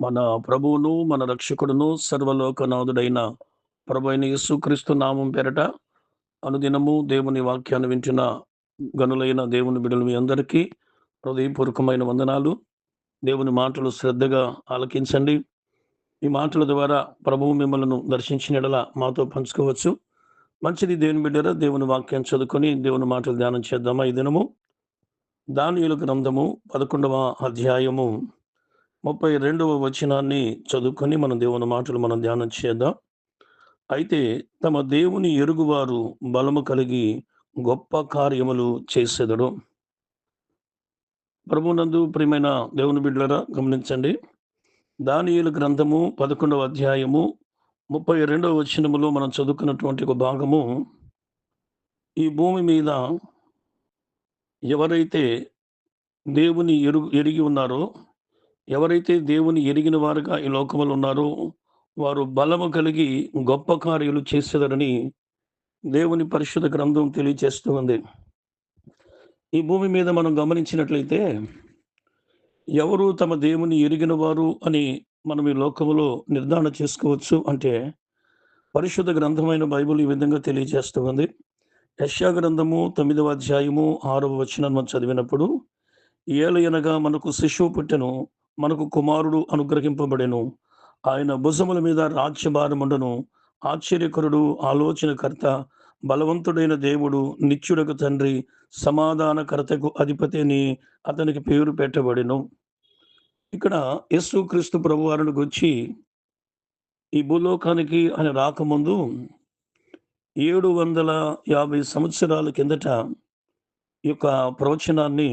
మన ప్రభువును, మన రక్షకుడును, సర్వలోకనాథుడైన ప్రభైన యేసుక్రీస్తు నామం పేరట అనుదినము దేవుని వాక్యాన్ని వింటున్న గనులైన దేవుని బిడ్డలు మీ అందరికీ హృదయపూర్వకమైన వందనాలు. దేవుని మాటలు శ్రద్ధగా ఆలకించండి. ఈ మాటల ద్వారా ప్రభువు మిమ్మలను దర్శించిన యెడల మాతో పంచుకోవచ్చు. మంచిది దేవుని బిడ్డలారా, దేవుని వాక్యం చదువుకొని దేవుని మాటలు ధ్యానం చేద్దామా ఈ దినము? దానియేలు గ్రంథము 11వ అధ్యాయము 32వ వచనాన్ని చదువుకొని మనం దేవుని మాటలు మనం ధ్యానం చేద్దాం. అయితే తమ దేవుని ఎరుగువారు బలము కలిగి గొప్ప కార్యములు చేసెదరు. ప్రభువునందు ప్రియమైన దేవుని బిడ్డలారా గమనించండి. దానియేలు గ్రంథము 11వ అధ్యాయము 32వ వచనములో మనం చదువుకున్నటువంటి ఒక భాగము, ఈ భూమి మీద ఎవరైతే దేవుని ఎరిగి ఉన్నారో, ఎవరైతే దేవుని ఎరిగిన వారుగా ఈ లోకములో ఉన్నారో, వారు బలము కలిగి గొప్ప కార్యాలు చేసెదరని దేవుని పరిశుద్ధ గ్రంథం తెలియజేస్తూ ఉంది. ఈ భూమి మీద మనం గమనించినట్లయితే, ఎవరు తమ దేవుని ఎరిగిన వారు అని మనం ఈ లోకములో నిర్ధారణ చేసుకోవచ్చు అంటే, పరిశుద్ధ గ్రంథమైన బైబిల్ ఈ విధంగా తెలియజేస్తూ ఉంది. యెషయా గ్రంథము 9వ అధ్యాయము 6వ వచనం మనం చదివినప్పుడు, ఏలయనగా మనకు శిశువు పుట్టెను, మనకు కుమారుడు అనుగ్రహింపబడెను, ఆయన భుజముల మీద రాజ్యభారముండును, ఆశ్చర్యకరుడు, ఆలోచనకర్త, బలవంతుడైన దేవుడు, నిత్యుడకు తండ్రి, సమాధానకర్తకు అధిపతి అని అతనికి పేరు పెట్టబడెను. ఇక్కడ యేసుక్రీస్తు ప్రభువారిని గూర్చి ఈ భూలోకానికి ఆయన రాకముందు 750 సంవత్సరాల కిందట ఈ యొక్క ప్రవచనాన్ని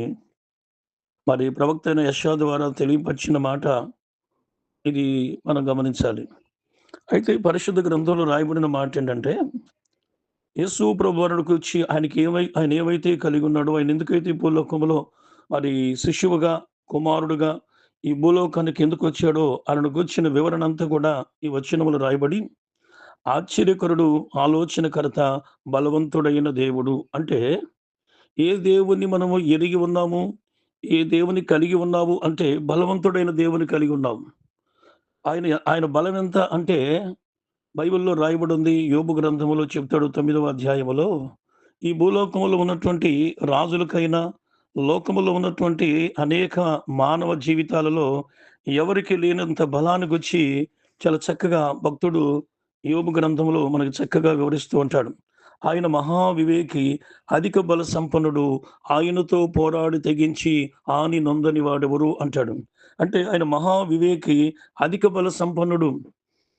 మరి ప్రవక్త అయిన యెషయా ద్వారా తెలియపరిచిన మాట ఇది మనం గమనించాలి. అయితే పరిశుద్ధ గ్రంథంలో రాయబడిన మాటేంటంటే, యేసు ప్రభువారిని గూర్చి ఆయన ఏవైతే కలిగి ఉన్నాడో, ఆయన ఎందుకైతే ఈ భూలోకంలో మరి శిశువుగా, కుమారుడుగా ఈ భూలోకానికి ఎందుకొచ్చాడో ఆయనను గూర్చిన వివరణ అంతా కూడా ఈ వచనములో రాయబడి, ఆశ్చర్యకరుడు, ఆలోచనకర్త, బలవంతుడైన దేవుడు అంటే, ఏ దేవుణ్ణి మనము ఎరిగి ఉన్నాము, ఏ దేవుని కలిగి ఉన్నాము అంటే బలవంతుడైన దేవుని కలిగి ఉన్నాము. ఆయన బలం ఎంత అంటే బైబిల్‌లో రాయబడింది. యోబు గ్రంథములో చెప్తాడు 9వ అధ్యాయములో, ఈ భూలోకములో ఉన్నటువంటి రాజులకైనా, లోకములో ఉన్నటువంటి అనేక మానవ జీవితాలలో ఎవరికీ లేనంత బలాన్ని గూర్చి చాలా చక్కగా భక్తుడు యోబు గ్రంథంలో మనకు చక్కగా వివరిస్తూ ఉంటాడు. ఆయన మహా వివేకి, అధిక బల సంపన్నుడు, ఆయనతో పోరాడి తెగించి హాని నొందని వాడెవరు అంటాడు. అంటే ఆయన మహా వివేకి, అధిక బల సంపన్నుడు.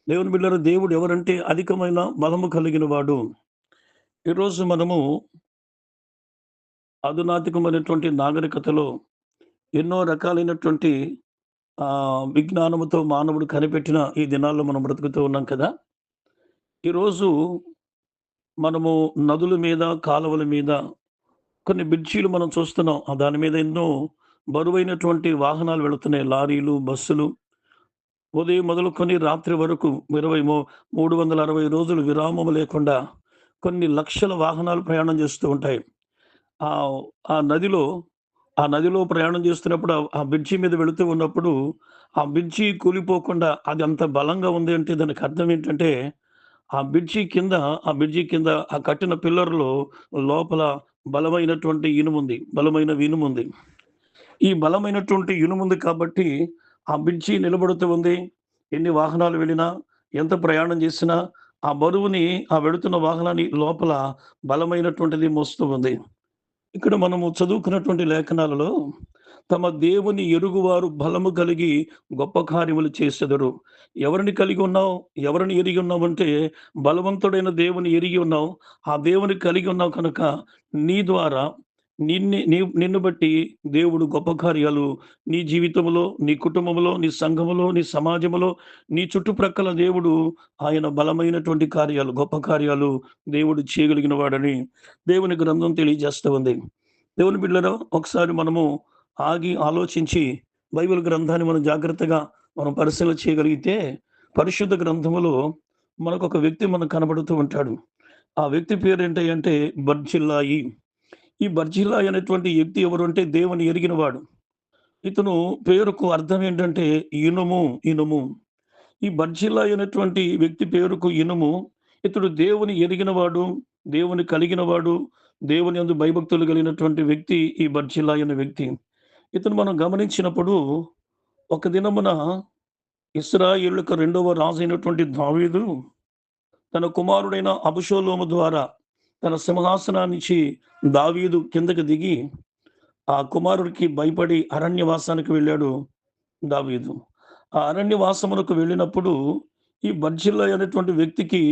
దేవుని బిడ్డలారా, దేవుడు ఎవరంటే అధికమైన బలము కలిగిన వాడు. ఈరోజు మనము అధునాతికమైనటువంటి నాగరికతలో ఎన్నో రకాలైనటువంటి విజ్ఞానముతో మానవుడు కనిపెట్టిన ఈ దినాల్లో మనం బ్రతుకుతూ ఉన్నాం కదా! ఈరోజు మనము నదుల మీద, కాలువల మీద కొన్ని బ్రిడ్జీలు మనం చూస్తున్నాం. దాని మీద ఎన్నో బరువైనటువంటి వాహనాలు వెళుతున్నాయి. లారీలు, బస్సులు. ఉదయం మొదలుకొని రాత్రి వరకు 360 రోజులు విరామము లేకుండా కొన్ని లక్షల వాహనాలు ప్రయాణం చేస్తూ ఉంటాయి. ఆహ్, ఆ నదిలో ఆ నదిలో ప్రయాణం చేస్తున్నప్పుడు ఆ బ్రిడ్జి మీద వెళుతూ ఉన్నప్పుడు, ఆ బ్రిడ్జి కూలిపోకుండా అది అంత బలంగా ఉంది అంటే దానికి అర్థం ఏంటంటే, ఆ బ్రిడ్జి కింద ఆ కట్టిన పిల్లర్‌లో లోపల బలమైనటువంటి ఇనుముంది. ఈ బలమైనటువంటి ఇనుముంది కాబట్టి ఆ బ్రిడ్జి నిలబడుతూ ఉంది. ఎన్ని వాహనాలు వెళ్ళినా, ఎంత ప్రయాణం చేసినా, ఆ బరువుని ఆ వెళుతున్న వాహనాన్ని లోపల బలమైనటువంటిది మోస్తూ ఉంది. ఇక్కడ మనము చదువుకున్నటువంటి లేఖనాలలో, తమ దేవుని ఎరుగువారు బలము కలిగి గొప్ప కార్యములు చేసెదరు. ఎవరిని కలిగి ఉన్నావు? ఎవరిని ఎరిగి ఉన్నావంటే, బలవంతుడైన దేవుని ఎరిగి ఉన్నావు. ఆ దేవుని కలిగి ఉన్నావు కనుక, నీ ద్వారా నిన్ను బట్టి దేవుడు గొప్ప కార్యాలు నీ జీవితంలో, నీ కుటుంబంలో, నీ సంఘములో, నీ సమాజములో, నీ చుట్టుప్రక్కల దేవుడు ఆయన బలమైనటువంటి కార్యాలు, గొప్ప కార్యాలు దేవుడు చేయగలిగిన వాడని దేవుని గ్రంథం తెలియజేస్తూ ఉంది. దేవుని బిడ్డలారా, ఒకసారి మనము ఆగి ఆలోచించి బైబిల్ గ్రంథాన్ని మనం జాగ్రత్తగా పరిశీలన చేయగలిగితే, పరిశుద్ధ గ్రంథములో మనకొక వ్యక్తి మనకు కనబడుతూ ఉంటాడు. ఆ వ్యక్తి పేరేంటి అంటే బర్జిల్లాయి. ఈ బర్జిల్లాయి అనేటువంటి వ్యక్తి ఎవరు అంటే దేవుని ఎరిగినవాడు. ఇతను పేరుకు అర్థం ఏంటంటే ఇనుము, ఇనుము. ఈ బర్జిల్లా అయినటువంటి వ్యక్తి పేరుకు ఇనుము. ఇతడు దేవుని ఎరిగినవాడు, దేవుని కలిగినవాడు, దేవుని యందు భయభక్తులు కలిగినటువంటి వ్యక్తి ఈ బర్జిల్లా అనే వ్యక్తి. ఇతను మనం గమనించినప్పుడు ఒక దినమున ఇశ్రాయేలుకు రెండవ రాజైనటువంటి దావీదు తన కుమారుడైన అబషాలోము ద్వారా తన సింహాసనాన్నించి దావీదు కిందకి దిగి ఆ కుమారుడికి భయపడి అరణ్యవాసానికి వెళ్ళాడు దావీదు. ఆ అరణ్యవాసమునకు వెళ్ళినప్పుడు ఈ బర్జిల్లా అనేటువంటి వ్యక్తికి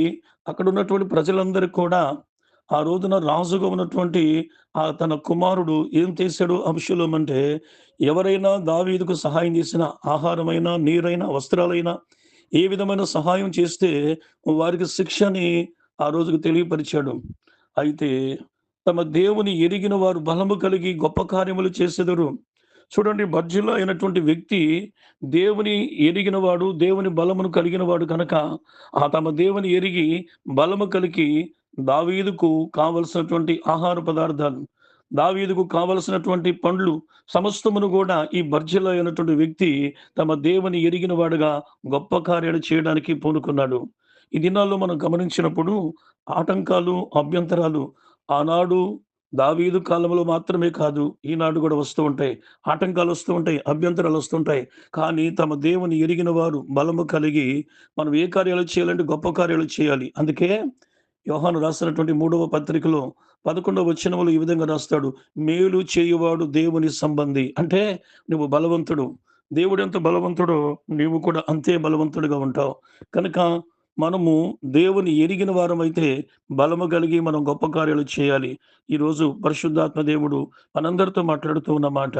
అక్కడున్నటువంటి ప్రజలందరికి కూడా ఆ రోజున రాజుగా ఉన్నటువంటి తన కుమారుడు ఏం చేశాడు అబషాలోము అంటే, ఎవరైనా దావీదుకు సహాయం చేసిన ఆహారమైనా, నీరైనా, వస్త్రాలైనా ఏ విధమైన సహాయం చేస్తే వారికి శిక్షని ఆ రోజుకు తెలియపరిచాడు. అయితే తమ దేవుని ఎరిగిన వారు బలము కలిగి గొప్ప కార్యములు చేసెదరు. చూడండి, బర్జిల్లా అయినటువంటి వ్యక్తి దేవుని ఎరిగినవాడు, దేవుని బలమును కలిగినవాడు కనుక తమ దేవుని ఎరిగి బలము కలిగి దావీదుకు కావలసినటువంటి ఆహార పదార్థాలు, దావీదుకు కావలసినటువంటి పండ్లు సమస్తమును గూడా ఈ బర్జిల్లా అయినటువంటి వ్యక్తి తమ దేవుని ఎరిగిన వాడుగా గొప్ప కార్యాలు చేయడానికి పూనుకున్నాడు. ఈ దినాల్లో మనం గమనించినప్పుడు ఆటంకాలు, అభ్యంతరాలు ఆనాడు దావీదు కాలంలో మాత్రమే కాదు, ఈనాడు గూడా వస్తూ ఉంటాయి. ఆటంకాలొస్తూ ఉంటాయి, అభ్యంతరాలొస్తుంటాయి. కానీ తమ దేవుని ఎరిగిన వారు బలము కలిగి మనం ఏ కార్యాలు చేయాలంటే గొప్ప కార్యాలు చేయాలి. అందుకే యోహాను రాసినటువంటి 3వ పత్రికలో 11వ వచనములో ఈ విధంగా రాస్తాడు. మేలు చేయువాడు దేవుని సంబంధి. అంటే నువ్వు బలవంతుడు. దేవుడెంత బలవంతుడో నీవు కూడా అంతే బలవంతుడిగా ఉంటావు. కనుక మనము దేవుని ఎరిగిన వారమైతే బలము కలిగి మనం గొప్ప కార్యాలు చేయాలి. ఈరోజు పరిశుద్ధాత్మ దేవుడు మనందరితో మాట్లాడుతూ ఉన్న మాట,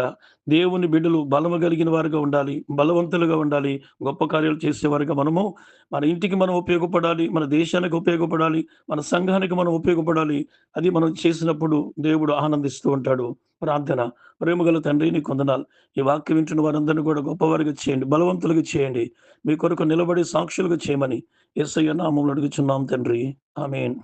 దేవుని బిడ్డలు బలము కలిగిన వారుగా ఉండాలి, బలవంతులుగా ఉండాలి, గొప్ప కార్యాలు చేసేవారుగా మనము మన ఇంటికి మనం ఉపయోగపడాలి, మన దేశానికి ఉపయోగపడాలి, మన సంఘానికి మనం ఉపయోగపడాలి. అది మనం చేసినప్పుడు దేవుడు ఆనందిస్తూ ఉంటాడు. ప్రార్థన. ప్రేమగల తండ్రి, నీకు వందనాలు. ఈ వాక్యం వింటున్న వారందరిని కూడా గొప్పవారిగా చేయండి, బలవంతులుగా చేయండి. మీ కొరకు నిలబడి సాక్షులుగా చేయమని యేసయ్య నామములో అడుగుచున్నాం తండ్రి. ఆమేన్.